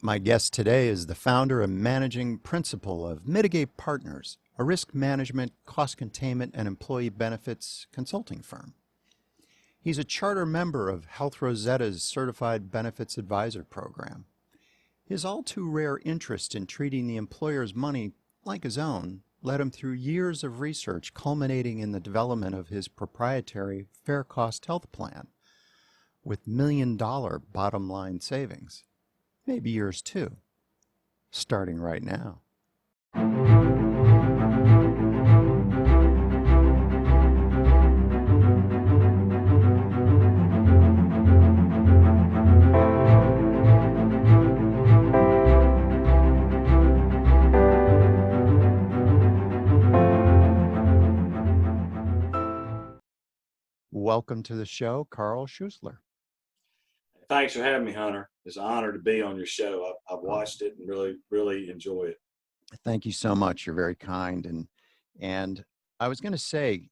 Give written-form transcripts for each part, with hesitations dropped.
My guest today is the founder and managing principal of Mitigate Partners, a risk management, cost containment, and employee benefits consulting firm. He's a charter member of Health Rosetta's Certified Benefits Advisor program. His all too rare interest in treating the employer's money like his own led him through years of research, culminating in the development of his proprietary Faircost Health Plan with million-dollar bottom line savings. Maybe yours too, starting right now. Welcome to the show, Carl Schuessler. Thanks for having me, Hunter. It's an honor to be on your show. I've watched it and really enjoy it. Thank you so much. You're very kind. And I was going to say,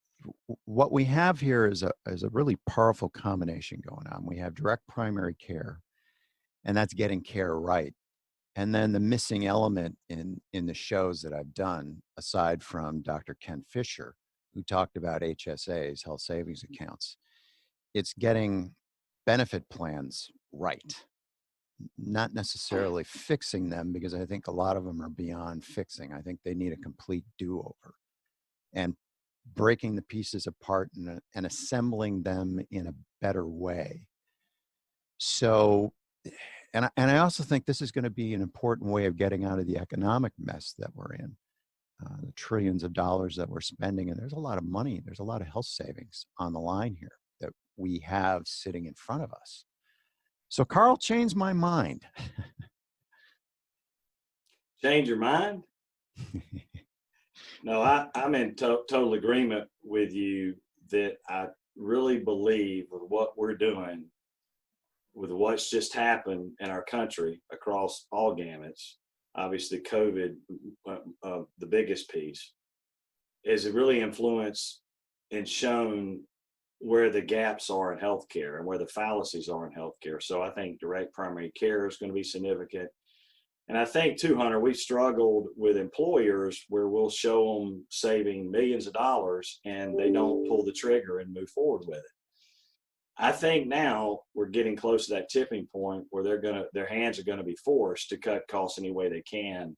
what we have here is a really powerful combination going on. We have direct primary care, and that's getting care right. And then the missing element in the shows that I've done, aside from Dr. Ken Fisher, who talked about HSAs, health savings accounts, it's getting benefit plans right, not necessarily fixing them, because I think a lot of them are beyond fixing. I think they need a complete do-over, and breaking the pieces apart and assembling them in a better way. So, and I also think this is going to be an important way of getting out of the economic mess that we're in. The trillions of dollars that we're spending, and there's a lot of money, there's a lot of health savings on the line here that we have sitting in front of us. So Carl changed my mind. Change your mind? No, I'm in total agreement with you that I really believe with what we're doing, with what's just happened in our country across all gamuts. Obviously, COVID, the biggest piece, is it really influenced and shown where the gaps are in healthcare and where the fallacies are in healthcare. So I think direct primary care is going to be significant. And I think too, Hunter, we struggled with employers where we'll show them saving millions of dollars and they don't pull the trigger and move forward with it. I think now we're getting close to that tipping point where their hands are going to be forced to cut costs any way they can.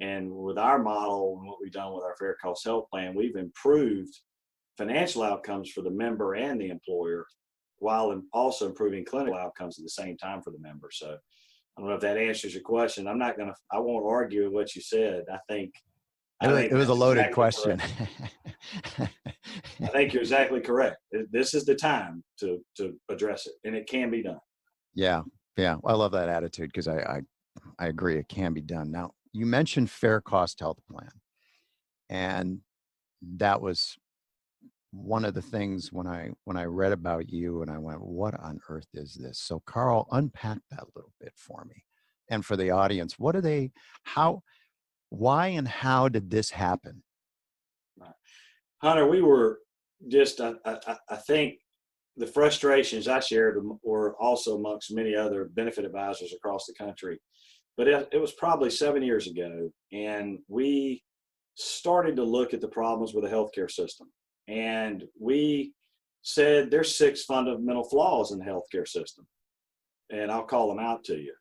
And with our model and what we've done with our Faircost Health Plan, we've improved financial outcomes for the member and the employer, while also improving clinical outcomes at the same time for the member. So I don't know if that answers your question. I won't argue with what you said. I think it was a loaded question. I think you're exactly correct. This is the time to address it, and it can be done. Yeah. I love that attitude, because I agree it can be done. Now, you mentioned Faircost Health Plan, and that was one of the things when I read about you, and I went, what on earth is this? So Carl, unpack that a little bit for me. And for the audience, why and how did this happen? Hunter, we were just, I think the frustrations I shared were also amongst many other benefit advisors across the country. But it was probably 7 years ago, and we started to look at the problems with the healthcare system. And we said there's 6 fundamental flaws in the healthcare system, and I'll call them out to you.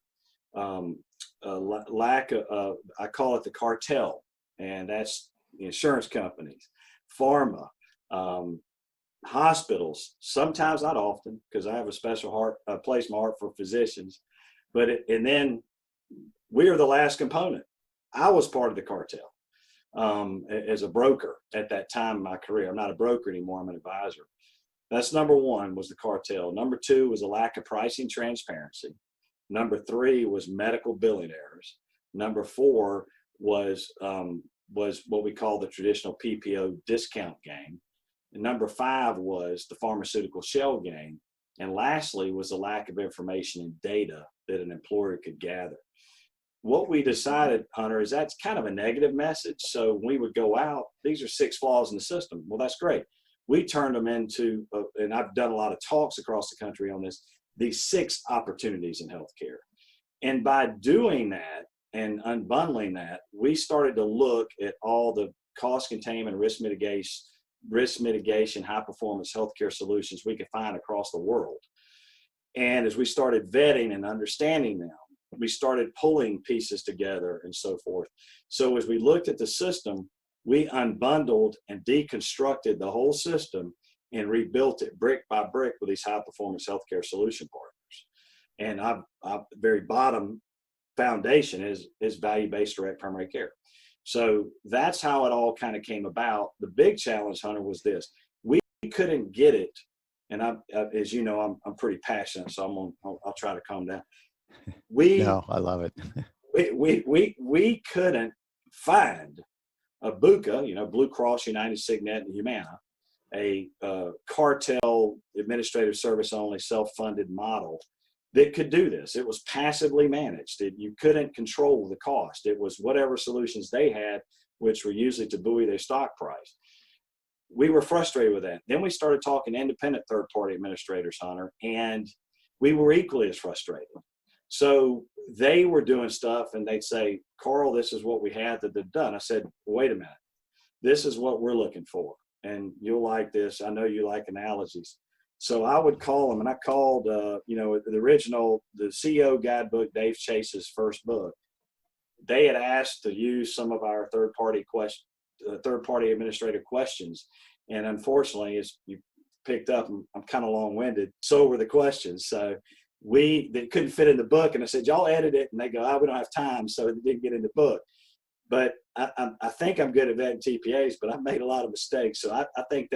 Lack of, I call it the cartel, and that's the insurance companies, pharma, hospitals, sometimes, not often, because I have a special place in my heart for physicians, and then we are the last component. I was part of the cartel as a broker at that time in my career. I'm not a broker anymore, I'm an advisor. That's number 1, was the cartel. Number 2 was a lack of pricing transparency. Number 3 was medical billing errors. Number 4 was what we call the traditional PPO discount game. And number 5 was the pharmaceutical shell game. And lastly was the lack of information and data that an employer could gather. What we decided, Hunter, is that's kind of a negative message. So when we would go out, these are 6 flaws in the system. Well, that's great. We turned them into, and I've done a lot of talks across the country on this, these 6 opportunities in healthcare. And by doing that and unbundling that, we started to look at all the cost containment, risk mitigation, high performance healthcare solutions we could find across the world. And as we started vetting and understanding them, we started pulling pieces together and so forth. So as we looked at the system, we unbundled and deconstructed the whole system and rebuilt it brick by brick with these high performance healthcare solution partners. And our very bottom foundation is value-based direct primary care. So that's how it all kind of came about. The big challenge, Hunter, was this: we couldn't get it. And as you know, I'm pretty passionate, so I'll try to calm down. No, I love it. we couldn't find a BUCA, Blue Cross, United, Signet, and Humana, a cartel administrative service only self-funded model that could do this. It was passively managed. You couldn't control the cost. It was whatever solutions they had, which were usually to buoy their stock price. We were frustrated with that. Then we started talking to independent third-party administrators, Hunter, and we were equally as frustrated. So they were doing stuff and they'd say, Carl, this is what we had that they've done. I said, wait a minute, this is what we're looking for. And you'll like this. I know you like analogies. So I would call them, and I called, the CEO guidebook, Dave Chase's first book. They had asked to use some of our third-party administrative questions. And unfortunately, as you picked up, I'm kind of long-winded, so were the questions. So they couldn't fit in the book. And I said, y'all edit it. And they go, we don't have time. So it didn't get in the book. But I think I'm good at vetting TPAs, but I've made a lot of mistakes. So I think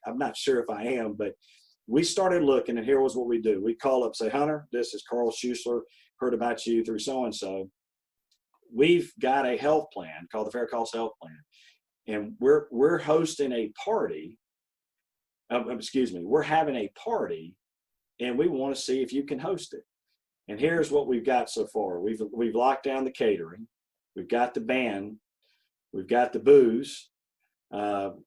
I'm not sure if I am, but we started looking, and here was what we do. We call up, say, Hunter, this is Carl Schuessler, heard about you through so-and-so. We've got a health plan called the Faircost Health Plan, and we're hosting a party. We're having a party, and we want to see if you can host it. And here's what we've got so far. We've locked down the catering. We've got the band. We've got the booze.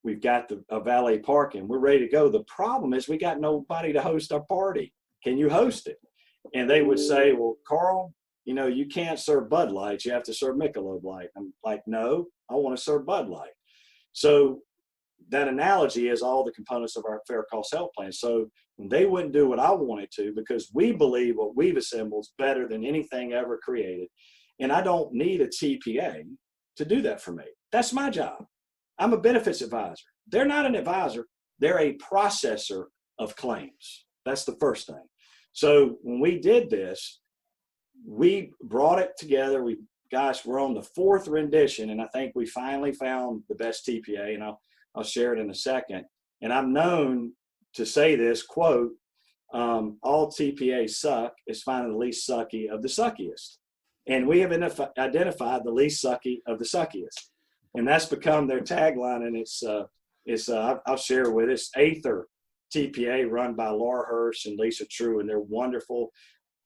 We've got the valet parking. We're ready to go. The problem is we got nobody to host our party. Can you host it? And they would say, well, Carl, you can't serve Bud Lights. You have to serve Michelob Light. I'm like, no, I want to serve Bud Light. So that analogy is all the components of our Faircost Health Plan. So they wouldn't do what I wanted to, because we believe what we've assembled is better than anything ever created. And I don't need a TPA to do that for me. That's my job. I'm a benefits advisor. They're not an advisor. They're a processor of claims. That's the first thing. So when we did this, we brought it together. We're on the fourth rendition, and I think we finally found the best TPA, and I'll share it in a second. And I'm known to say this, quote, all TPAs suck is finding the least sucky of the suckiest. And we have identified the least sucky of the suckiest. And that's become their tagline. And I'll share with it. It's Aether TPA, run by Laura Hirsch and Lisa True, and they're wonderful.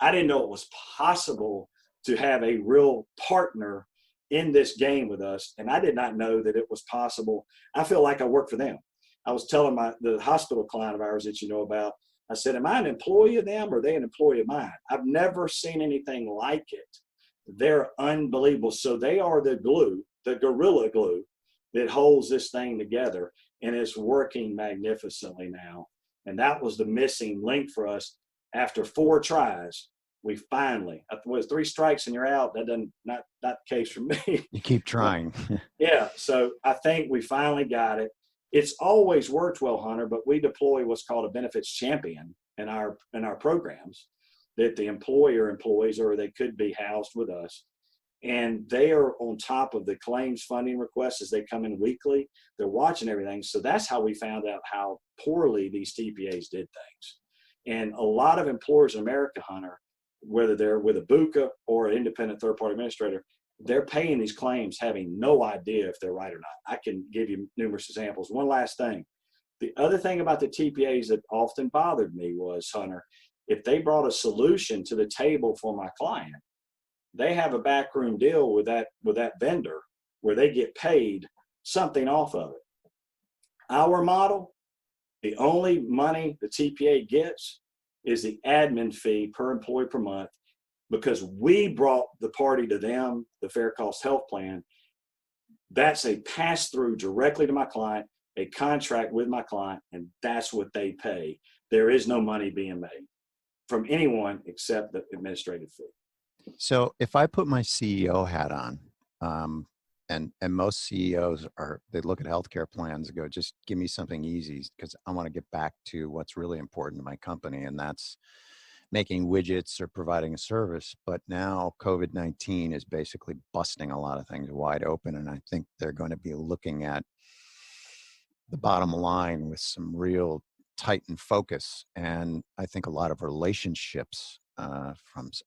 I didn't know it was possible to have a real partner in this game with us, and I did not know that it was possible. I feel like I work for them. I was telling the hospital client of ours that you know about, I said, am I an employee of them or are they an employee of mine? I've never seen anything like it. They're unbelievable. So they are the glue, the gorilla glue that holds this thing together, and it's working magnificently now. And that was the missing link for us. After 4 tries, we finally, was 3 strikes and you're out. That doesn't, not the case for me. You keep trying. Yeah. So I think we finally got it. It's always worked well, Hunter, but we deploy what's called a benefits champion in our programs that the employer employs, or they could be housed with us. And they are on top of the claims funding requests as they come in weekly. They're watching everything. So that's how we found out how poorly these TPAs did things. And a lot of employers in America, Hunter, whether they're with a BUCA or an independent third-party administrator, they're paying these claims having no idea if they're right or not. I can give you numerous examples. One last thing. The other thing about the TPAs that often bothered me was, Hunter, if they brought a solution to the table for my client, they have a backroom deal with that vendor where they get paid something off of it. Our model, the only money the TPA gets is the admin fee per employee per month, because we brought the party to them, the Faircost Health Plan. That's a pass-through directly to my client, a contract with my client, and that's what they pay. There is no money being made from anyone except the administrative fee. So if I put my CEO hat on, and most CEOs they look at healthcare plans and go, just give me something easy because I want to get back to what's really important to my company, and that's making widgets or providing a service. But now COVID-19 is basically busting a lot of things wide open, and I think they're going to be looking at the bottom line with some real tightened focus. And I think a lot of relationships I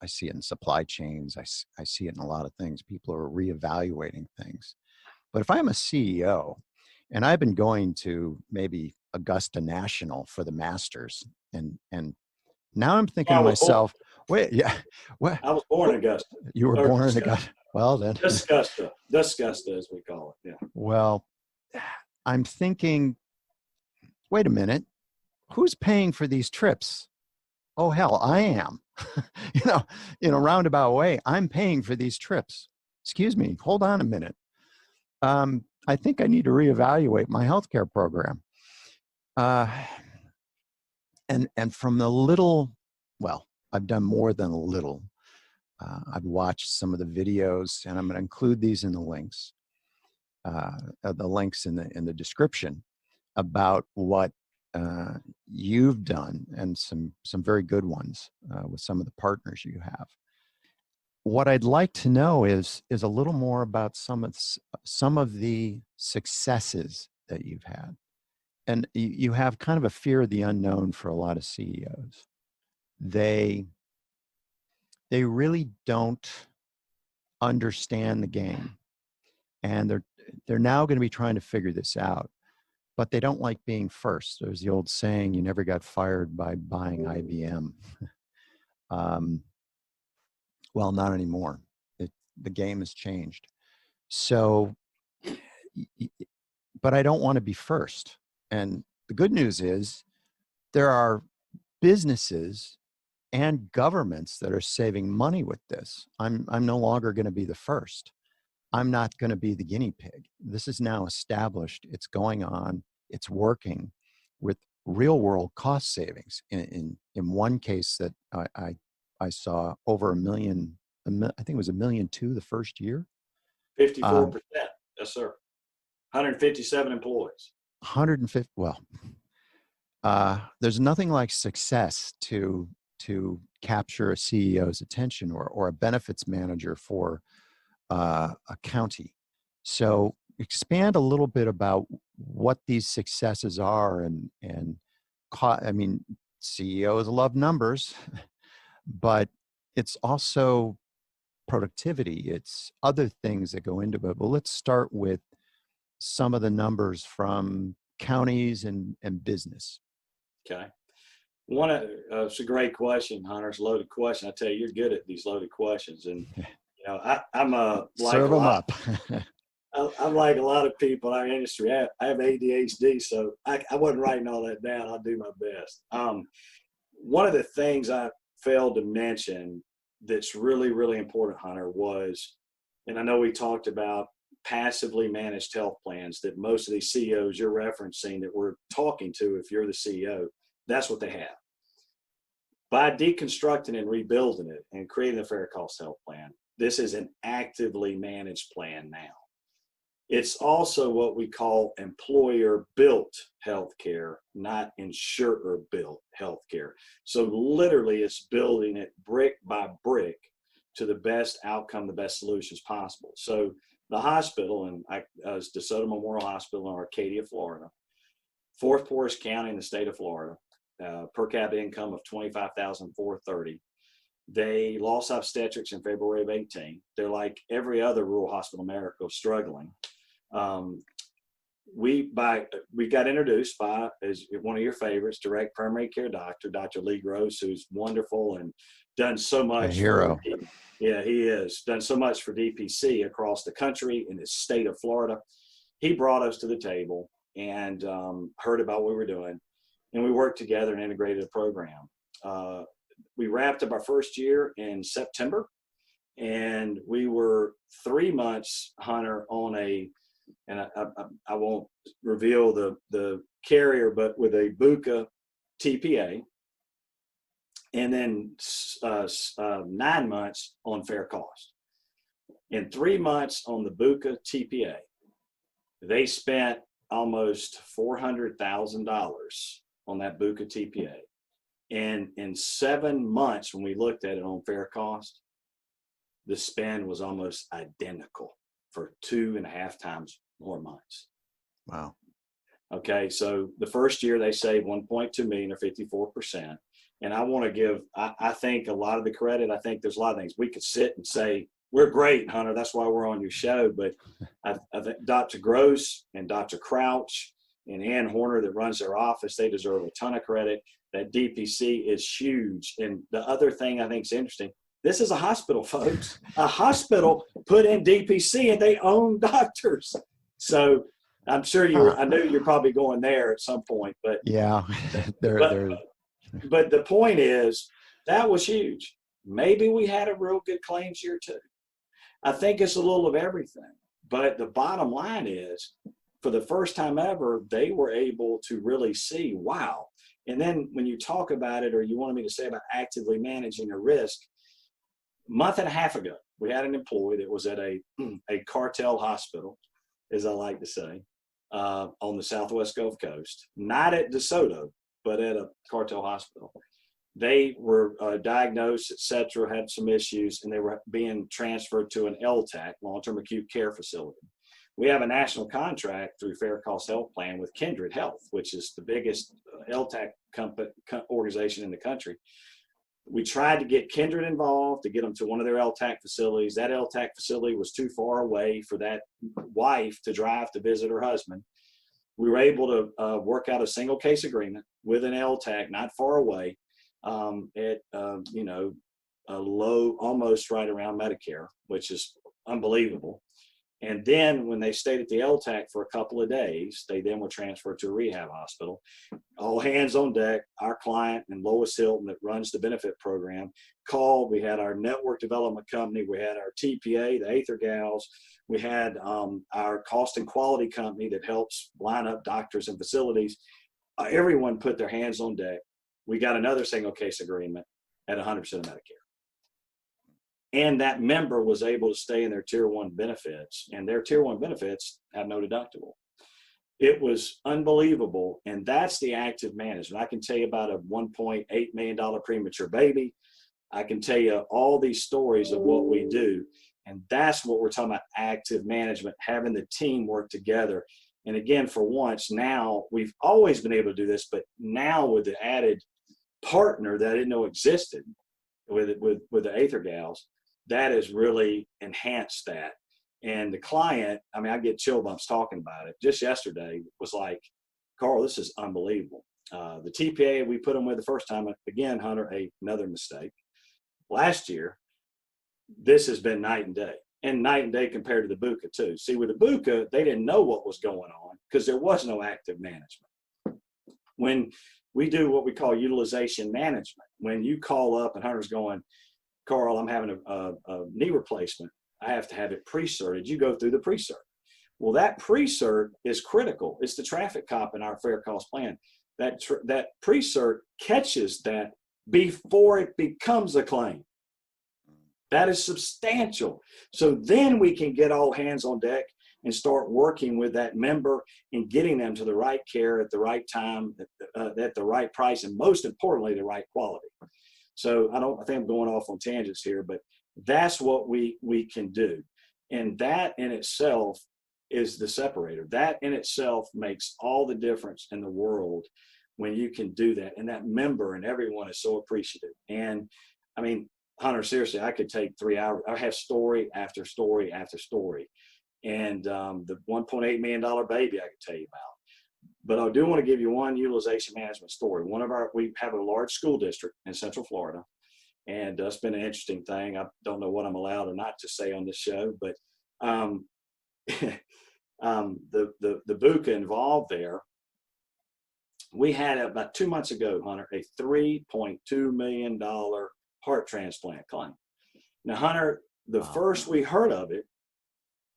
see it in supply chains. I see it in a lot of things. People are reevaluating things. But if I'm a CEO and I've been going to maybe Augusta National for the Masters, and now I'm thinking to myself, wait, yeah, what? I was born in Augusta. You were born in Augusta. Well, then. Disgusta, as we call it. Yeah. Well, I'm thinking, wait a minute, who's paying for these trips? Oh, hell, I am. In a roundabout way, I'm paying for these trips. Excuse me, hold on a minute. I think I need to reevaluate my healthcare program. And from the little, well, I've done more than a little. I've watched some of the videos, and I'm going to include these in the links. The links in the description about what you've done, and some very good ones with some of the partners you have. What I'd like to know is a little more about some of the successes that you've had. And you have kind of a fear of the unknown for a lot of CEOs. They really don't understand the game, and they're now going to be trying to figure this out. But they don't like being first. There's the old saying, you never got fired by buying IBM. Well, not anymore. The game has changed. So, but I don't want to be first. And the good news is there are businesses and governments that are saving money with this. I'm no longer going to be the first. I'm not going to be the guinea pig. This is now established. It's going on. It's working with real world cost savings. In one case that I saw, over $1 million, I think it was $1.2 million the first year. 54%. Yes, sir. 157 employees. 150. Well, there's nothing like success to capture a CEO's attention, or a benefits manager for a county. So expand a little bit about what these successes are, and I mean, CEOs love numbers, but it's also productivity. It's other things that go into it. But let's start with some of the numbers from counties and business. Okay. It's a great question, Hunter. It's a loaded question. I tell you, you're good at these loaded questions. And, I'm serve them up. I'm like a lot of people in our industry. I have ADHD, so I wasn't writing all that down. I'll do my best. One of the things I failed to mention that's really, really important, Hunter, was, and I know we talked about passively managed health plans that most of these CEOs you're referencing that we're talking to, if you're the CEO, that's what they have. By deconstructing and rebuilding it and creating a Faircost Health Plan, this is an actively managed plan now. It's also what we call employer-built healthcare, not insurer-built healthcare. So literally, it's building it brick by brick to the best outcome, the best solutions possible. So the hospital, and it's DeSoto Memorial Hospital in Arcadia, Florida, fourth poorest county in the state of Florida, per capita income of $25,430. They lost obstetrics in February of 18. They're like every other rural hospital in America, struggling. We got introduced by, as one of your favorites, direct primary care doctor, Dr. Lee Gross, who's wonderful and done so much. A hero. Yeah, he is. Done so much for DPC across the country in the state of Florida. He brought us to the table and heard about what we were doing, and we worked together and integrated a program. we wrapped up our first year in September, and we were 3 months, Hunter, on and I won't reveal the carrier, but with a Buca TPA, and then 9 months on Faircost. In 3 months on the Buca TPA, they spent almost $400,000 on that Buca TPA. And in 7 months, when we looked at it on Faircost, the spend was almost identical for 2.5 times more months. Wow. Okay, so the first year they saved 1.2 million or 54%. And I want to give, I think a lot of the credit. I think there's a lot of things we could sit and say, we're great, Hunter. That's why we're on your show. But I think Dr. Gross and Dr. Crouch and Ann Horner that runs their office, they deserve a ton of credit. That DPC is huge. And the other thing I think is interesting, this is a hospital, folks. A hospital put in DPC and they own doctors. So I'm sure I know you're probably going there at some point, but yeah, but the point is that was huge. Maybe we had a real good claims year too. I think it's a little of everything, but the bottom line is, for the first time ever, they were able to really see, wow. And then when you talk about it, or you wanted me to say about actively managing a risk, a month and a half ago, we had an employee that was at a cartel hospital, as I like to say, on the Southwest Gulf Coast, not at DeSoto, but at a cartel hospital. They were diagnosed, et cetera, had some issues, and they were being transferred to an LTAC, long-term acute care facility. We have a national contract through Faircost Health Plan with Kindred Health, which is the biggest LTAC organization in the country. We tried to get Kindred involved to get them to one of their LTAC facilities. That LTAC facility was too far away for that wife to drive to visit her husband. We were able to work out a single case agreement with an LTAC not far away at a low, almost right around Medicare, which is unbelievable. And then when they stayed at the LTAC for a couple of days, they then were transferred to a rehab hospital. All hands on deck. Our client and Lois Hilton that runs the benefit program called. We had our network development company. We had our TPA, the Aether Gals. We had our cost and quality company that helps line up doctors and facilities. Everyone put their hands on deck. We got another single case agreement at 100% of Medicare. And that member was able to stay in their tier 1 benefits, and their tier 1 benefits have no deductible. It was unbelievable. And that's the active management. I can tell you about a $1.8 million premature baby. I can tell you all these stories of what we do. And that's what we're talking about, active management, having the team work together. And again, for once, now we've always been able to do this, but now with the added partner that I didn't know existed with the Aether Gals, that has really enhanced that. And the client, I mean, I get chill bumps talking about it. Just yesterday was like, Carl, this is unbelievable. The TPA we put them with the first time, again, Hunter, another mistake. Last year, this has been night and day. And night and day compared to the Buca too. See, with the Buca, they didn't know what was going on because there was no active management. When we do what we call utilization management, when you call up and Hunter's going, Carl, I'm having a knee replacement. I have to have it pre-certed. You go through the pre-cert. Well, that pre-cert is critical. It's the traffic cop in our Faircost plan. That pre-cert catches that before it becomes a claim. That is substantial. So then we can get all hands on deck and start working with that member and getting them to the right care at the right time, at the right price, and most importantly, the right quality. So I think I'm going off on tangents here, but that's what we can do. And that in itself is the separator. That in itself makes all the difference in the world when you can do that. And that member and everyone is so appreciative. And I mean, Hunter, seriously, I could take 3 hours. I have story after story after story. And the $1.8 million baby I could tell you about. But I do want to give you one utilization management story. We have a large school district in Central Florida, and it's been an interesting thing. I don't know what I'm allowed or not to say on this show, but the Buca involved there we had about 2 months ago, Hunter, a $3.2 million heart transplant claim. Now, Hunter, the first we heard of it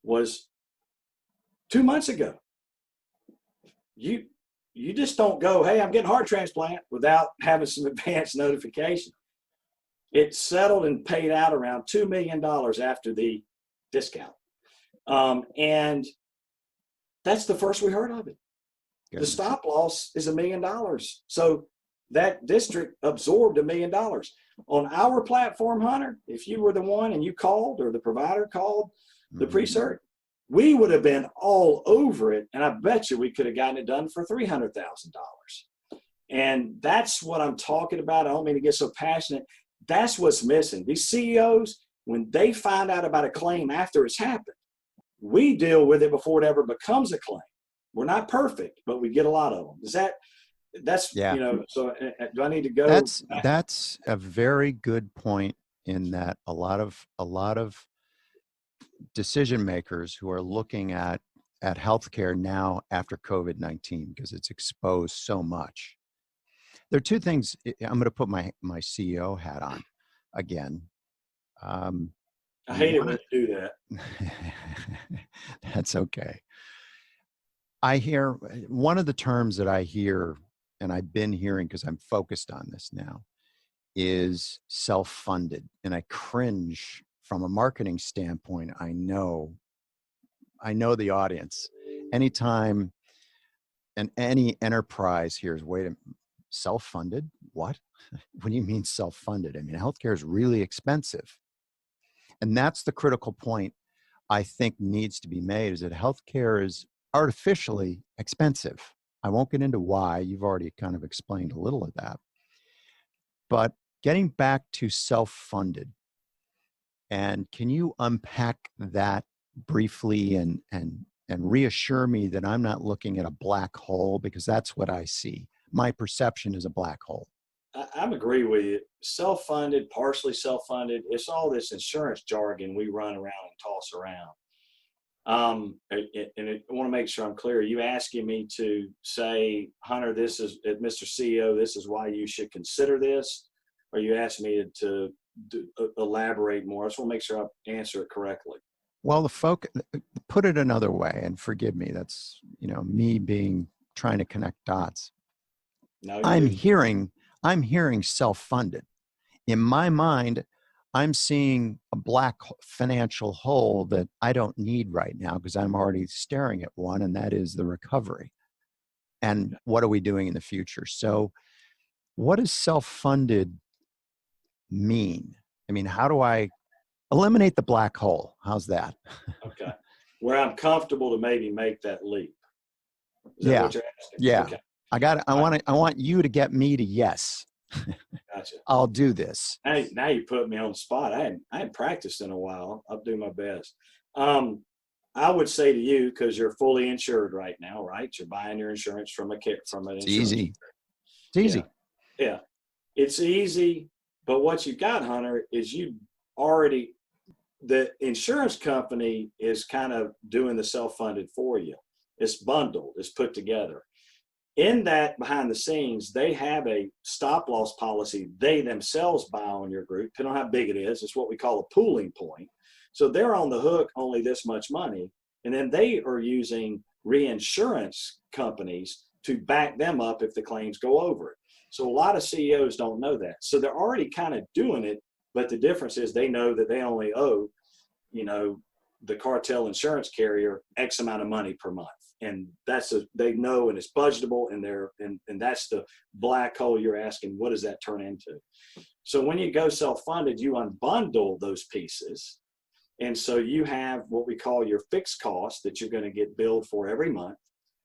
was 2 months ago. You just don't go, hey, I'm getting heart transplant without having some advance notification. It settled and paid out around $2 million after the discount. And that's the first we heard of it. The stop loss is $1 million. So that district absorbed $1 million. On our platform, Hunter, if you were the one and you called or the provider called the pre-cert, we would have been all over it. And I bet you we could have gotten it done for $300,000. And that's what I'm talking about. I don't mean to get so passionate. That's what's missing. These CEOs, when they find out about a claim after it's happened, we deal with it before it ever becomes a claim. We're not perfect, but we get a lot of them. That's Yeah. you know, so do I need to go? That's a very good point, in that a lot of decision makers who are looking at healthcare now after COVID-19, because it's exposed so much. There are two things. I'm going to put my CEO hat on again. I hate it when you do that. That's okay. I hear one of the terms that I hear, and I've been hearing because I'm focused on this now, is self-funded. And I cringe from a marketing standpoint. I know the audience. Anytime any enterprise hears, wait a minute, self-funded? What? What do you mean self-funded? I mean, healthcare is really expensive. And that's the critical point I think needs to be made, is that healthcare is artificially expensive. I won't get into why. You've already kind of explained a little of that. But getting back to self-funded, and can you unpack that briefly and reassure me that I'm not looking at a black hole, because that's what I see. My perception is a black hole. I agree with you. Self-funded, partially self-funded, it's all this insurance jargon we run around and toss around. And I want to make sure I'm clear. Are you asking me to say, Hunter, this is, Mr. CEO, this is why you should consider this? Or are you asking me to elaborate more? I just want to make sure I answer it correctly. Well, put it another way, and forgive me, that's, me trying to connect dots. No, I'm hearing self-funded. In my mind, I'm seeing a black financial hole that I don't need right now, because I'm already staring at one, and that is the recovery. And what are we doing in the future? So what does self-funded mean? I mean, how do I eliminate the black hole? How's that? Okay. Where I'm comfortable to maybe make that leap. Is that what you're asking? Yeah. Okay. I want you to get me to yes. Gotcha. I'll do this. Hey, now you put me on the spot. I hadn't practiced in a while. I'll do my best. I would say to you, because you're fully insured right now, right? You're buying your insurance from an insurance. Easy. It's easy. Yeah. It's easy. But what you got, Hunter, is the insurance company is kind of doing the self-funded for you. It's bundled, it's put together. In that, behind the scenes, they have a stop loss policy they themselves buy on your group, depending on how big it is. It's what we call a pooling point. So they're on the hook only this much money, and then they are using reinsurance companies to back them up if the claims go over it. So a lot of CEOs don't know that. So they're already kind of doing it, but the difference is they know that they only owe, the cartel insurance carrier X amount of money per month. And they know, and it's budgetable, and that's the black hole you're asking, what does that turn into? So when you go self-funded, you unbundle those pieces. And so you have what we call your fixed cost that you're going to get billed for every month.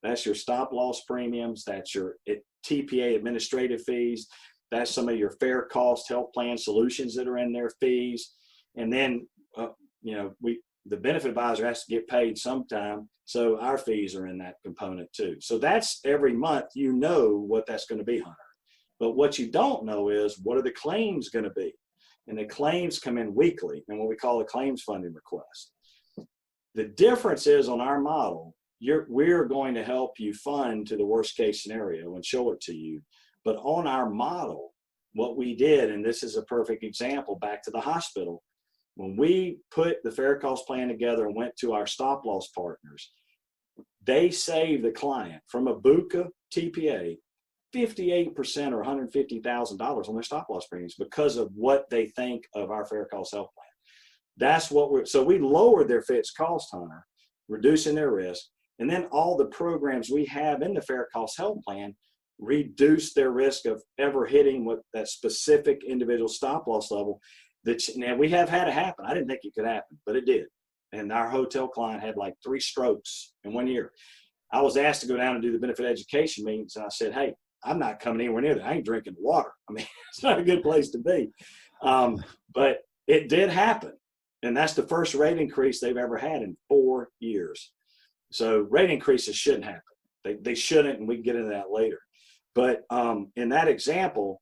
That's your stop loss premiums. That's your TPA administrative fees. That's some of your Faircost Health Plan solutions that are in their fees. And then, the benefit advisor has to get paid sometime. So our fees are in that component too. So that's every month, what that's going to be, Hunter. But what you don't know is, what are the claims going to be? And the claims come in weekly, and what we call a claims funding request. The difference is, on our model, we're going to help you fund to the worst case scenario and show it to you. But on our model, what we did, and this is a perfect example, back to the hospital, when we put the Faircost plan together and went to our stop loss partners, they saved the client from a BUCA TPA 58% or $150,000 on their stop loss premiums because of what they think of our Faircost Health Plan. That's what so we lowered their fixed cost, Hunter, reducing their risk. And then all the programs we have in the Faircost Health Plan reduce their risk of ever hitting what that specific individual stop loss level. Now, we have had it happen. I didn't think it could happen, but it did. And our hotel client had like 3 strokes in 1 year. I was asked to go down and do the benefit education meetings, and I said, hey, I'm not coming anywhere near that. I ain't drinking water. I mean, it's not a good place to be. But it did happen. And that's the first rate increase they've ever had in 4 years. So rate increases shouldn't happen. They shouldn't, and we can get into that later. But in that example,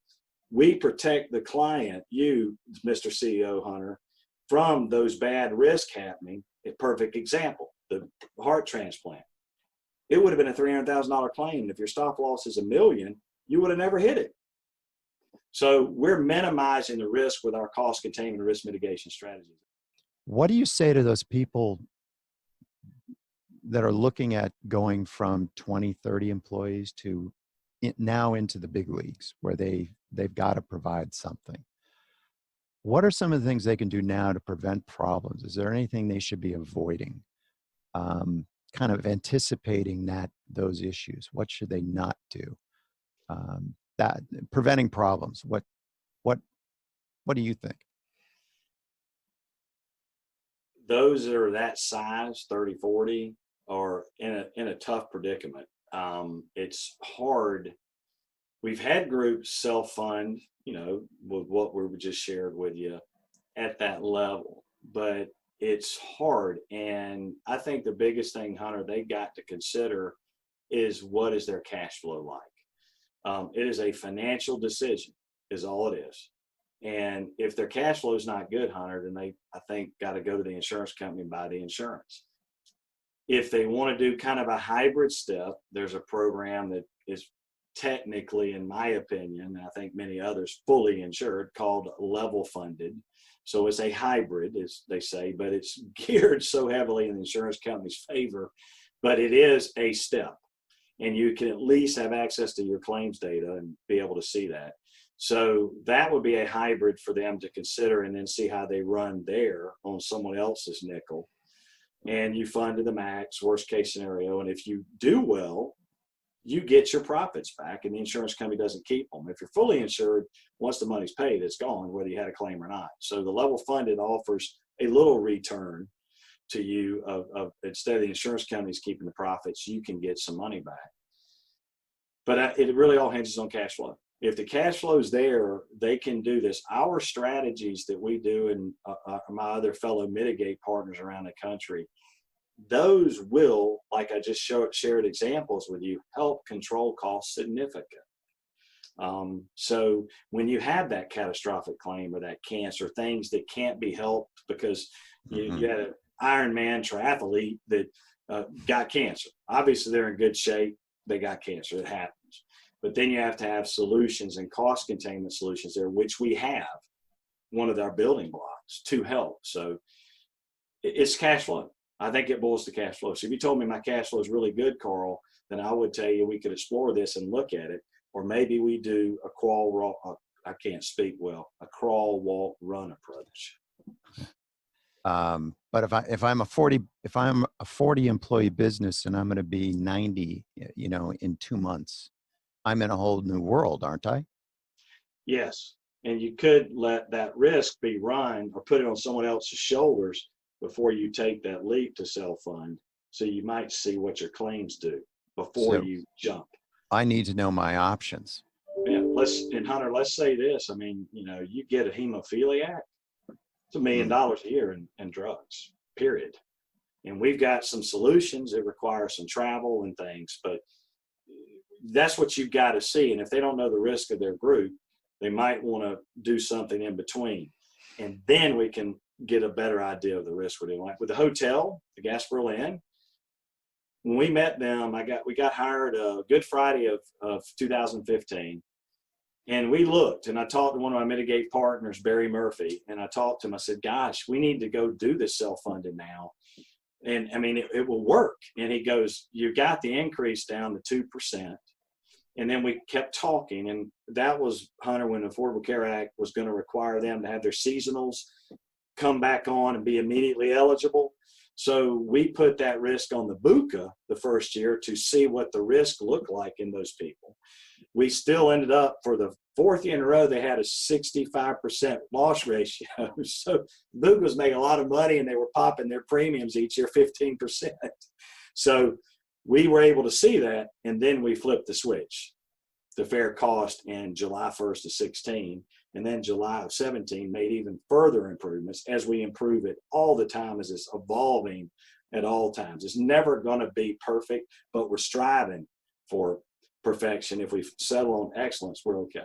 we protect the client, you, Mr. CEO Hunter, from those bad risks happening. A perfect example, the heart transplant. It would have been a $300,000 claim. If your stop loss is $1 million, you would have never hit it. So we're minimizing the risk with our cost containment and risk mitigation strategies. What do you say to those people that are looking at going from 20, 30 employees to now into the big leagues where they've got to provide something? What are some of the things they can do now to prevent problems? Is there anything they should be avoiding? Kind of anticipating those issues. What should they not do? That preventing problems. What do you think? Those that are that size, 30, 40, are in a tough predicament. It's hard. We've had groups self-fund, with what we just shared with you at that level, but it's hard. And I think the biggest thing, Hunter, they got to consider is what is their cash flow like? It is a financial decision is all it is. And if their cash flow is not good, Hunter, then they, I think, got to go to the insurance company and buy the insurance. If they want to do kind of a hybrid step, there's a program that is technically, in my opinion, I think many others, fully insured, called level funded. So it's a hybrid, as they say, but it's geared so heavily in the insurance company's favor, but it is a step. And you can at least have access to your claims data and be able to see that. So that would be a hybrid for them to consider and then see how they run there on someone else's nickel. And you fund to the max, worst case scenario. And if you do well, you get your profits back and the insurance company doesn't keep them. If you're fully insured, once the money's paid, it's gone, whether you had a claim or not. So the level funded offers a little return to you of instead of the insurance companies keeping the profits, you can get some money back. But it really all hinges on cash flow. If the cash flow is there, they can do this. Our strategies that we do and my other fellow mitigate partners around the country, those will, like I just shared examples with you, help control costs significantly. So when you have that catastrophic claim or that cancer, things that can't be helped because you had an Ironman triathlete that got cancer. Obviously, they're in good shape. They got cancer. It happens. But then you have to have solutions and cost containment solutions there, which we have, one of our building blocks to help. So it's cash flow. I think it boils to cash flow. So if you told me my cash flow is really good, Carl, then I would tell you we could explore this and look at it. Or maybe we do a crawl, walk, run approach. But if I'm a 40 employee business and I'm going to be 90, in 2 months, I'm in a whole new world, aren't I? Yes. And you could let that risk be run or put it on someone else's shoulders before you take that leap to self-fund. So you might see what your claims do before you jump. I need to know my options. Yeah. Hunter, let's say this. I mean, you get a hemophiliac, it's $1 million a year in drugs, period. And we've got some solutions that require some travel and things, but that's what you've got to see. And if they don't know the risk of their group, they might want to do something in between. And then we can get a better idea of the risk we're doing. Like with the hotel, the Gasparilla Inn, when we met them, we got hired Good Friday of 2015. And we looked, and I talked to one of my Mitigate partners, Barry Murphy, and I talked to him. I said, gosh, we need to go do this self-funded now. And I mean, it will work. And he goes, you got the increase down to 2%. And then we kept talking, and that was, Hunter, when the Affordable Care Act was going to require them to have their seasonals come back on and be immediately eligible. So we put that risk on the BUCA the first year to see what the risk looked like in those people. We still ended up, for the fourth year in a row, they had a 65% loss ratio. So BUCA was making a lot of money, and they were popping their premiums each year 15%. So we were able to see that, and then we flipped the switch to Faircost in July 1st of 16. And then July of 17 made even further improvements as we improve it all the time, as it's evolving at all times. It's never going to be perfect, but we're striving for perfection. If we settle on excellence, we're okay.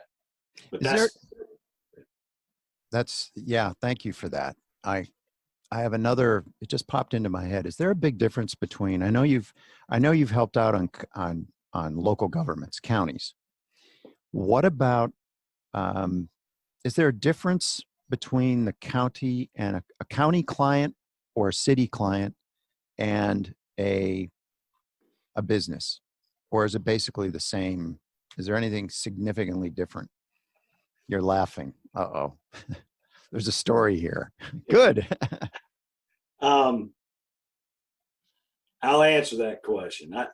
But yeah, thank you for that. I have another, it just popped into my head. Is there a big difference between, I know you've helped out on local governments, counties. What about, is there a difference between the county and a county client or a city client and a business? Or is it basically the same? Is there anything significantly different? You're laughing. Uh-oh. There's a story here. Good. I'll answer that question. I'm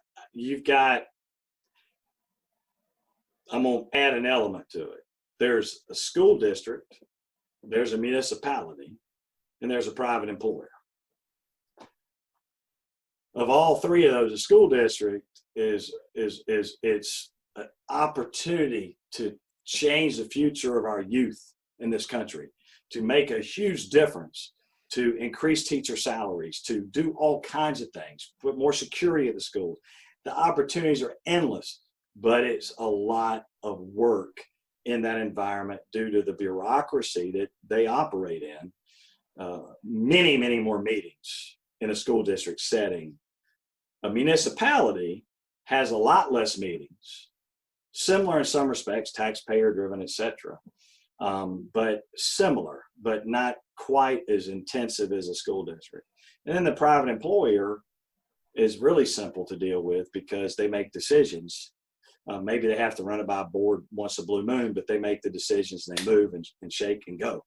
going to add an element to it. There's a school district, there's a municipality, and there's a private employer. Of all three of those, the school district is it's an opportunity to change the future of our youth in this country, to make a huge difference, to increase teacher salaries, to do all kinds of things, put more security at the schools. The opportunities are endless, but it's a lot of work in that environment due to the bureaucracy that they operate in. Many, many more meetings in a school district setting. A municipality has a lot less meetings, similar in some respects, taxpayer driven, etc. But similar, but not quite as intensive as a school district. And then the private employer is really simple to deal with because they make decisions. Maybe they have to run it by a board once a blue moon, but they make the decisions and they move and shake and go.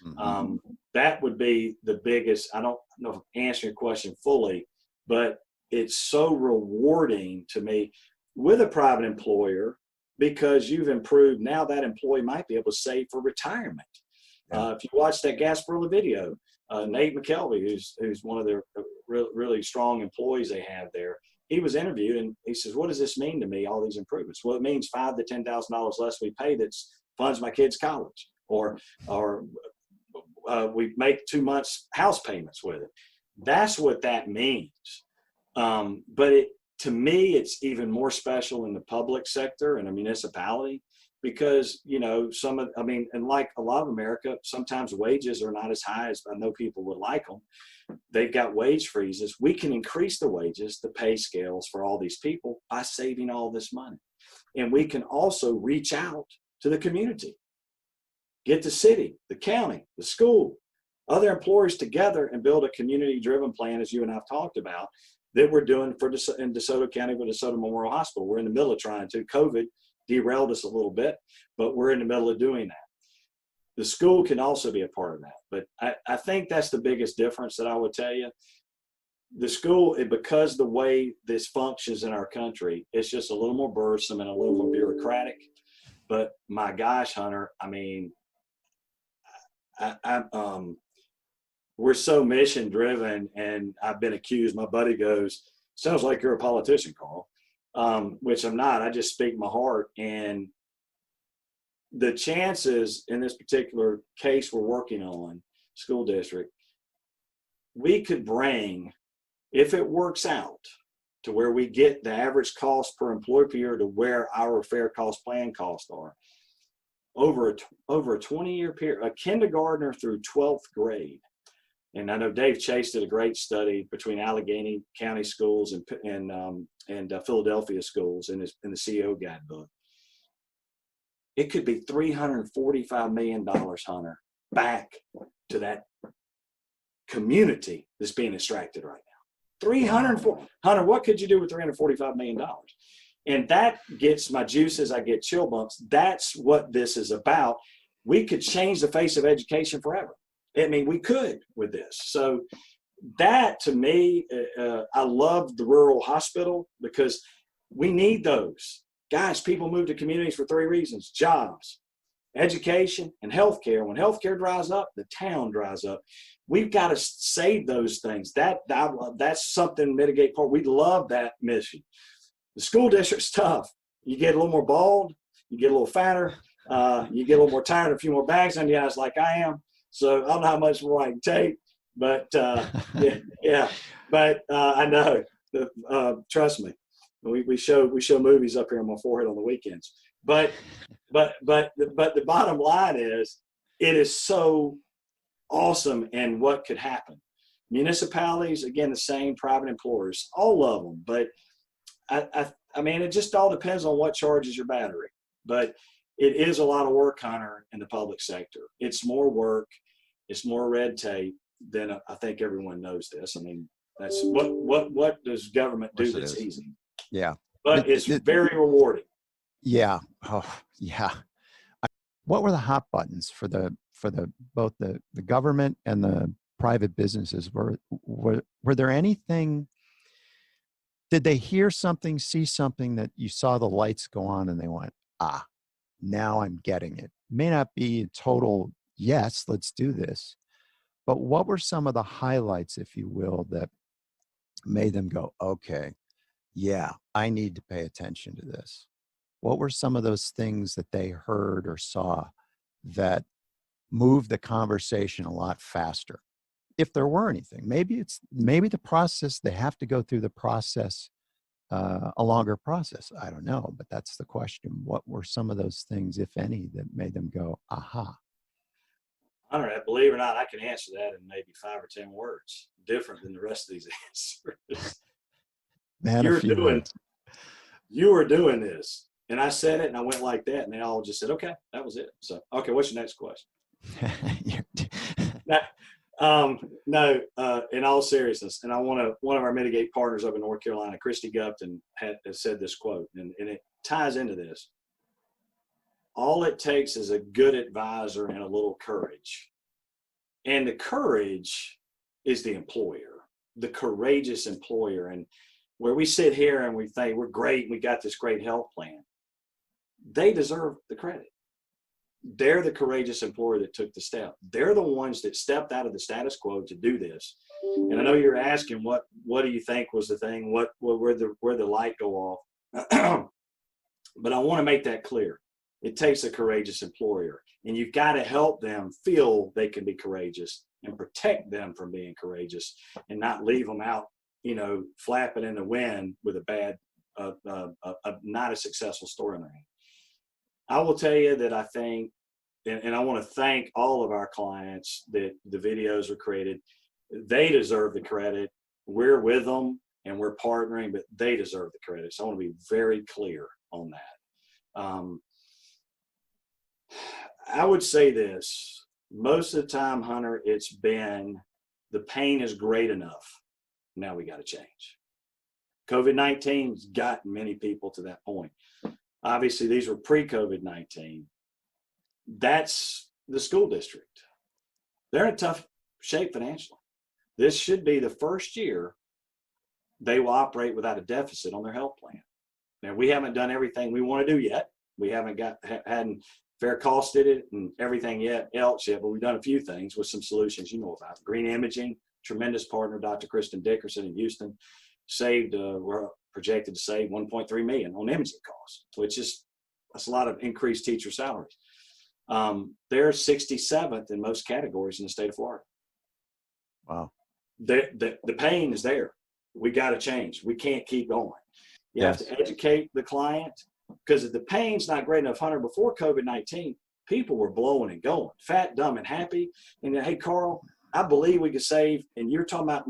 Mm-hmm. That would be the biggest. I don't know if I'm answering your question fully, but it's so rewarding to me with a private employer because you've improved. Now that employee might be able to save for retirement. Yeah. If you watch that Gasparilla video, Nate McKelvey, who's one of their really strong employees they have there, he was interviewed and he says, what does this mean to me, all these improvements? Well, it means $5,000 to $10,000 less we pay that funds my kids' college, or we make 2 months house payments with it. That's what that means. But to me, it's even more special in the public sector and a municipality because, and like a lot of America, sometimes wages are not as high as I know people would like them. They've got wage freezes. We can increase the wages, the pay scales for all these people by saving all this money. And we can also reach out to the community, get the city, the county, the school, other employers together and build a community-driven plan, as you and I've talked about, that we're doing in DeSoto County with DeSoto Memorial Hospital. We're in the middle of trying to. COVID derailed us a little bit, but we're in the middle of doing that. The school can also be a part of that. But I think that's the biggest difference that I would tell you. The school, because the way this functions in our country, it's just a little more burdensome and a little more bureaucratic. But my gosh, Hunter, I mean, we're so mission driven, and I've been accused. My buddy goes, sounds like you're a politician, Carl, which I'm not. I just speak my heart. And the chances in this particular case we're working on, school district, we could bring, if it works out to where we get the average cost per employee per year to where our Faircost plan costs are, over a 20-year period, a kindergartner through 12th grade. And I know Dave Chase did a great study between Allegheny County schools and Philadelphia schools in the CEO guidebook. It could be $345 million, Hunter, back to that community that's being extracted right now. Hunter, what could you do with $345 million? And that gets my juices. I get chill bumps. That's what this is about. We could change the face of education forever. I mean, we could with this. So that, to me, I love the rural hospital because we need those. Guys, people move to communities for 3 reasons: jobs, education, and healthcare. When healthcare dries up, the town dries up. We've got to save those things. That's something mitigate part. We love that mission. The school district's tough. You get a little more bald, you get a little fatter, you get a little more tired, a few more bags on your eyes like I am. So I don't know how much more I can take, but yeah. But I know. Trust me. We show movies up here on my forehead on the weekends. But the bottom line is, it is so awesome, and what could happen. Municipalities, again, the same, private employers, all of them. But I mean, it just all depends on what charges your battery. But it is a lot of work, Hunter, in the public sector. It's more work. It's more red tape than I think everyone knows this. I mean, that's what does government do that's easy? Yeah. But it's very rewarding. Yeah. Oh, yeah. What were the hot buttons for both the government and the private businesses? Were there anything? Did they hear something, see something that you saw the lights go on and they went, now I'm getting it? May not be a total yes, let's do this, but what were some of the highlights, if you will, that made them go, okay, yeah, I need to pay attention to this? What were some of those things that they heard or saw that moved the conversation a lot faster? If there were anything, maybe the process, they have to go through the process, a longer process. I don't know, but that's the question. What were some of those things, if any, that made them go, aha? I don't know, believe it or not, I can answer that in maybe 5 or 10 words, different than the rest of these answers. Man, you were doing this. And I said it and I went like that, and they all just said, okay, that was it. So, okay, what's your next question? No, in all seriousness, and one of our mitigate partners up in North Carolina, Christy Gupton, has said this quote, and it ties into this. All it takes is a good advisor and a little courage. And the courage is the employer, the courageous employer. And where we sit here and we think we're great, we got this great health plan, they deserve the credit. They're the courageous employer that took the step. They're the ones that stepped out of the status quo to do this. And I know you're asking, what do you think was the thing? Where the light go off? But I want to make that clear. It takes a courageous employer, and you've got to help them feel they can be courageous and protect them from being courageous, and not leave them out, flapping in the wind with a bad, not a successful story in their hand. I will tell you that I think, and I want to thank all of our clients that the videos were created. They deserve the credit. We're with them and we're partnering, but they deserve the credit. So I want to be very clear on that. I would say this, most of the time, Hunter, it's been the pain is great enough. Now we got to change. COVID-19 has gotten many people to that point. Obviously, these were pre-COVID-19. That's the school district. They're in tough shape financially. This should be the first year they will operate without a deficit on their health plan. Now, we haven't done everything we want to do yet. We hadn't Faircost did it and everything else yet, but we've done a few things with some solutions you know about. Green Imaging, tremendous partner, Dr. Kristen Dickerson in Houston, we're projected to save $1.3 million on imaging costs, that's a lot of increased teacher salaries. They're 67th in most categories in the state of Florida. Wow. The pain is there. We got to change. We can't keep going. You have to educate the client, because if the pain's not great enough, Hunter, before COVID-19, people were blowing and going, fat, dumb, and happy. And hey, Carl, I believe we could save, and you're talking about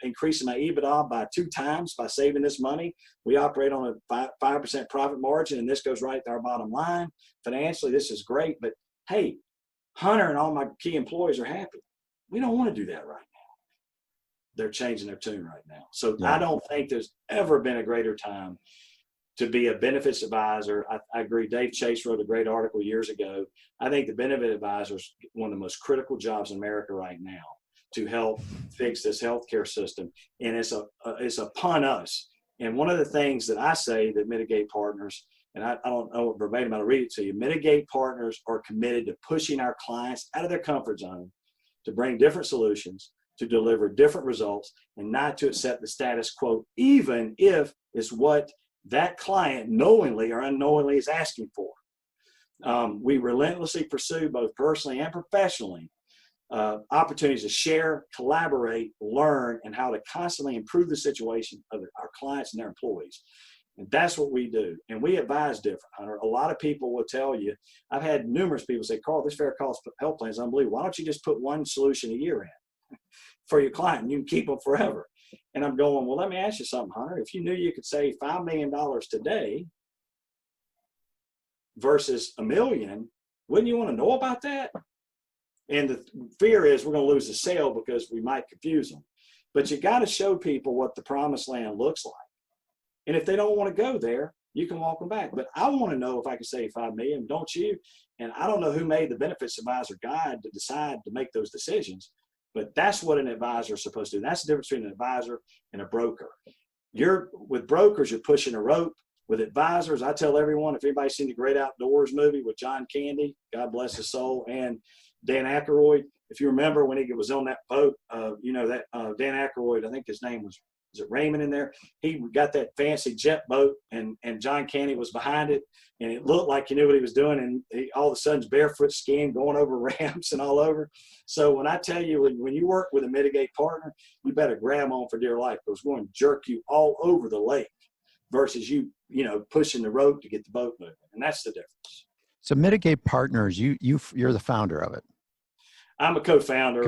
increasing my EBITDA by 2 times by saving this money. We operate on a 5% profit margin, and this goes right to our bottom line. Financially, this is great, but hey, Hunter and all my key employees are happy. We don't want to do that right now. They're changing their tune right now. So Yeah. I don't think there's ever been a greater time to be a benefits advisor. I agree. Dave Chase wrote a great article years ago. I think the benefit advisor is one of the most critical jobs in America right now to help fix this healthcare system. And it's upon us. And one of the things that I say that Mitigate Partners, and I don't know it verbatim, I'll read it to you. Mitigate Partners are committed to pushing our clients out of their comfort zone to bring different solutions, to deliver different results, and not to accept the status quo, even if it's what that client knowingly or unknowingly is asking for. We relentlessly pursue, both personally and professionally, opportunities to share, collaborate, learn, and how to constantly improve the situation of our clients and their employees. And that's what we do. And we advise different, Hunter. A lot of people will tell you, I've had numerous people say, Carl, this Faircost Health Plan is unbelievable. Why don't you just put one solution a year in for your client and you can keep them forever? And I'm going, well, let me ask you something, Hunter. If you knew you could save $5 million today versus $1 million, wouldn't you want to know about that? And the fear is we're going to lose the sale because we might confuse them. But you got to show people what the promised land looks like. And if they don't want to go there, you can walk them back. But I want to know if I can save $5 million, don't you? And I don't know who made the benefits advisor guide to decide to make those decisions, but that's what an advisor is supposed to do. That's the difference between an advisor and a broker. With brokers, you're pushing a rope. With advisors, I tell everyone, if anybody's seen the Great Outdoors movie with John Candy, God bless his soul, and Dan Aykroyd, if you remember when he was on that boat, Dan Aykroyd, I think his name was it Raymond in there? He got that fancy jet boat, and John Candy was behind it, and it looked like he knew what he was doing, and he all of a sudden barefoot skiing, going over ramps and all over. So when I tell you, when you work with a Mitigate partner, you better grab on for dear life, because we're going to jerk you all over the lake versus you pushing the rope to get the boat moving, and that's the difference. So Mitigate Partners, you're the founder of it. I'm a co-founder.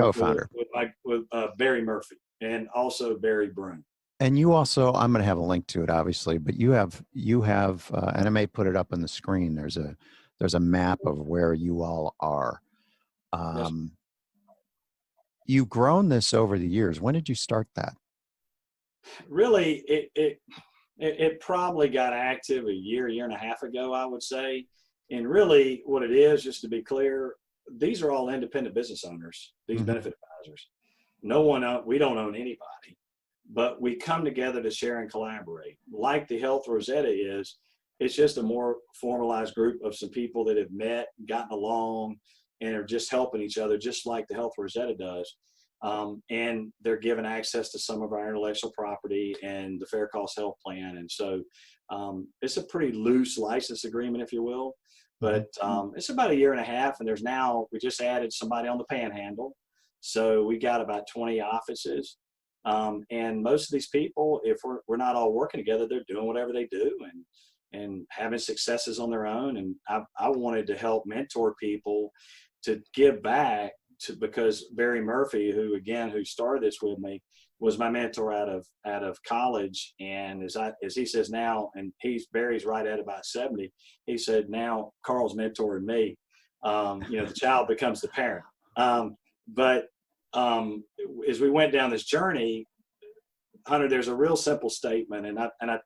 with Barry Murphy and also Barry Broom. And you also, I'm going to have a link to it, obviously, but you have, and I may put it up on the screen. There's a map of where you all are. Yes. You've grown this over the years. When did you start that? Really, it probably got active a year and a half ago, I would say. And really what it is, just to be clear, these are all independent business owners, these benefit advisors. We don't own anybody, but we come together to share and collaborate. Like the Health Rosetta is, it's just a more formalized group of some people that have met, gotten along, and are just helping each other, just like the Health Rosetta does. And they're given access to some of our intellectual property and the Faircost Health Plan. And so it's a pretty loose license agreement, if you will. But it's about a year and a half, and we just added somebody on the Panhandle. So we got about 20 offices. And most of these people, if we're not all working together, they're doing whatever they do and having successes on their own. And I wanted to help mentor people to give back because Barry Murphy, who started this with me, was my mentor out of college. And as he says now, and Barry's right at about 70, he said, now Carl's mentoring me. The child becomes the parent. But as we went down this journey, Hunter, there's a real simple statement, and I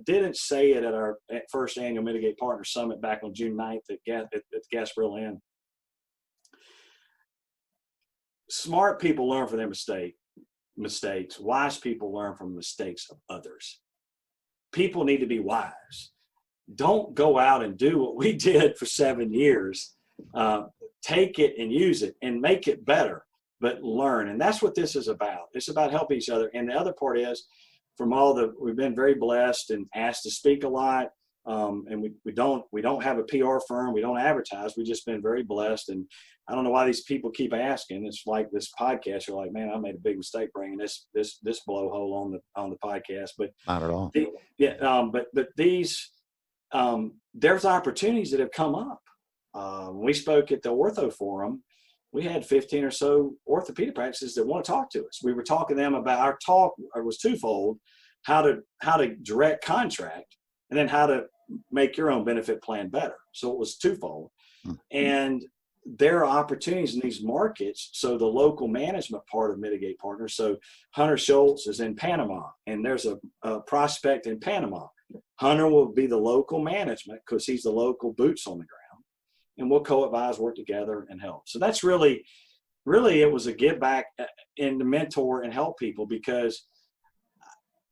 didn't say it at our first annual Mitigate Partner Summit back on June 9th at the Gasparilla Inn. Smart people learn from their mistakes. Wise people learn from mistakes of others. People need to be wise. Don't go out and do what we did for 7 years. Take it and use it and make it better, but learn. And that's what this is about. It's about helping each other. And the other part is, we've been very blessed and asked to speak a lot. And we don't have a PR firm. We don't advertise. We've just been very blessed. And I don't know why these people keep asking. It's like this podcast. You're like, man, I made a big mistake bringing this blowhole on the podcast. But not at all. But these there's opportunities that have come up. We spoke at the Ortho Forum we had 15 or so orthopedic practices that want to talk to us. We were talking to them about our talk. It was twofold: how to direct contract, and then how to make your own benefit plan better. So it was twofold. And there are opportunities in these markets. So the local management part of Mitigate Partners. So Hunter Schultz is in Panama, and there's a prospect in Panama. Hunter will be the local management because he's the local boots on the ground, and we'll co-advise, work together, and help. So that's really it was a give back and to mentor and help people, because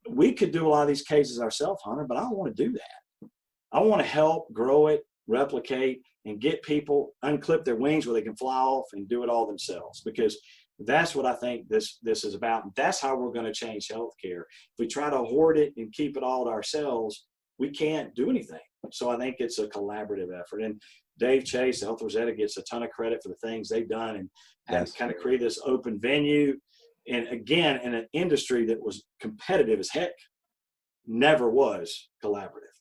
we could do a lot of these cases ourselves, Hunter, but I don't want to do that. I want to help grow it, replicate, and get people unclip their wings where they can fly off and do it all themselves, because that's what I think this is about. That's how we're going to change healthcare. If we try to hoard it and keep it all to ourselves, we can't do anything. So I think it's a collaborative effort. And Dave Chase, the Health Rosetta, gets a ton of credit for the things they've done and kind of create this open venue. And again, in an industry that was competitive as heck, never was collaborative.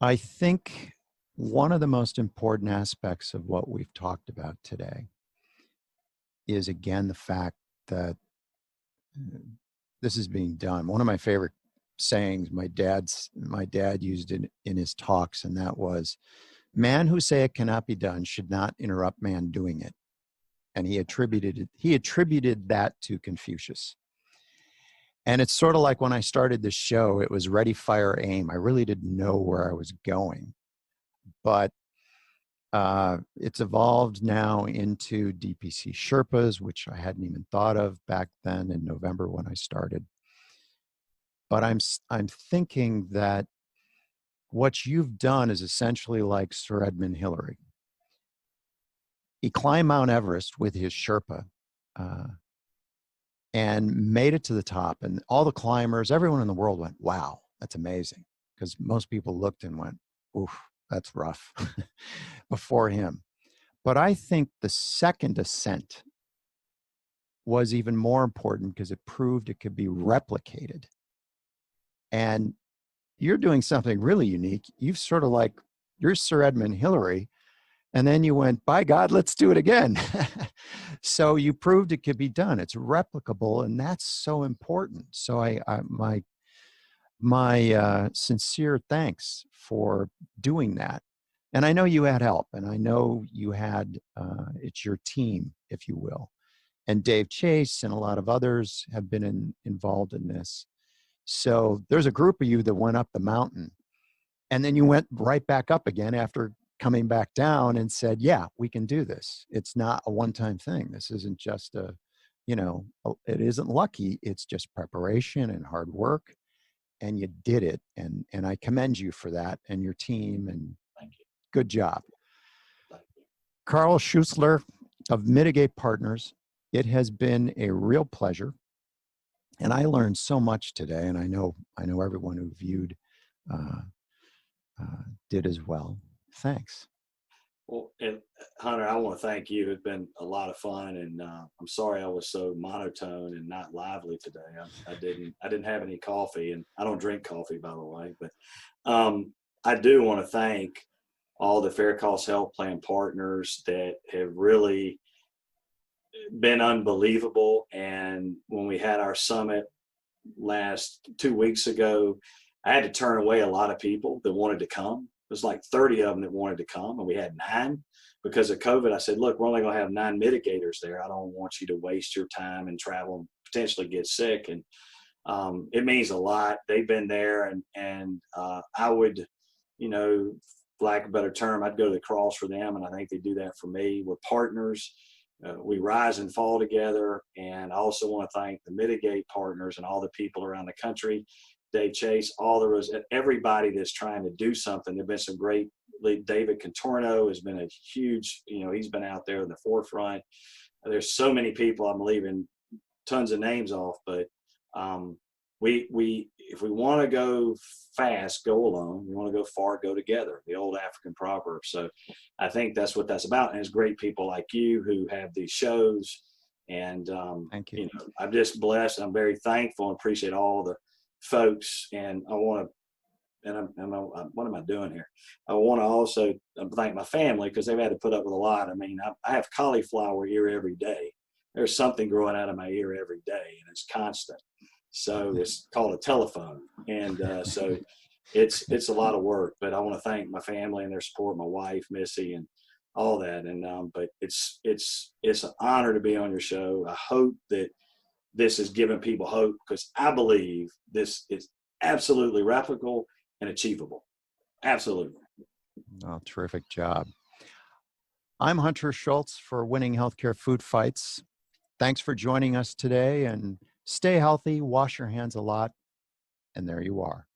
I think one of the most important aspects of what we've talked about today is, again, the fact that this is being done. One of my favorite sayings, my dad used it in his talks, and that was, "Man who say it cannot be done should not interrupt man doing it." And he attributed that to Confucius. And it's sort of like when I started this show, it was ready, fire, aim. I really didn't know where I was going, but it's evolved now into DPC Sherpas, which I hadn't even thought of back then in November when I started. But I'm thinking that what you've done is essentially like Sir Edmund Hillary. He climbed Mount Everest with his Sherpa and made it to the top. And all the climbers, everyone in the world went, "Wow, that's amazing." Because most people looked and went, "Oof, that's rough," before him. But I think the second ascent was even more important because it proved it could be replicated. And you're doing something really unique. You've sort of like, you're Sir Edmund Hillary, and then you went, "By God, let's do it again." So you proved it could be done. It's replicable, and that's so important. So my sincere thanks for doing that. And I know you had help, and I know you had, it's your team, if you will. And Dave Chase and a lot of others have been involved in this. So there's a group of you that went up the mountain, and then you went right back up again after coming back down and said, "Yeah, we can do this. It's not a one-time thing. This isn't just it isn't lucky. It's just preparation and hard work." And you did it. And I commend you for that and your team, and Thank you. good job. Thank you. Carl Schuessler of Mitigate Partners, it has been a real pleasure. And I learned so much today, and I know everyone who viewed did as well. Thanks. Well, and Hunter, I want to thank you. It's been a lot of fun, and I'm sorry I was so monotone and not lively today. I didn't have any coffee, and I don't drink coffee, by the way. But I do want to thank all the Faircost Health Plan partners that have really been unbelievable. And when we had our summit last 2 weeks ago, I had to turn away a lot of people that wanted to come. It was like 30 of them that wanted to come, and we had 9 because of COVID. I said, "Look, we're only going to have 9 mitigators there. I don't want you to waste your time and travel and potentially get sick." And it means a lot. They've been there, and I would, for lack of a better term, I'd go to the cross for them, and I think they do that for me. We're partners. We rise and fall together. And I also want to thank the Mitigate partners and all the people around the country. Dave Chase, everybody that's trying to do something. There've been some great. David Contorno has been a huge, he's been out there in the forefront. There's so many people. I'm leaving tons of names off, but if we want to go fast, go alone. We want to go far, go together. The old African proverb. So I think that's what that's about. And it's great people like you who have these shows. And Thank you. I'm just blessed. I'm very thankful and appreciate all the folks. And I want what am I doing here? I want to also thank my family because they've had to put up with a lot. I mean, I have cauliflower ear every day. There's something growing out of my ear every day, and it's constant. So it's called a telephone, and so it's a lot of work. But I want to thank my family and their support, my wife Missy, and all that. And but it's an honor to be on your show. I hope that this is giving people hope because I believe this is absolutely replicable and achievable. Absolutely. Oh, terrific job. I'm Hunter Schultz for Winning Healthcare Food Fights. Thanks for joining us today, and stay healthy, wash your hands a lot, and there you are.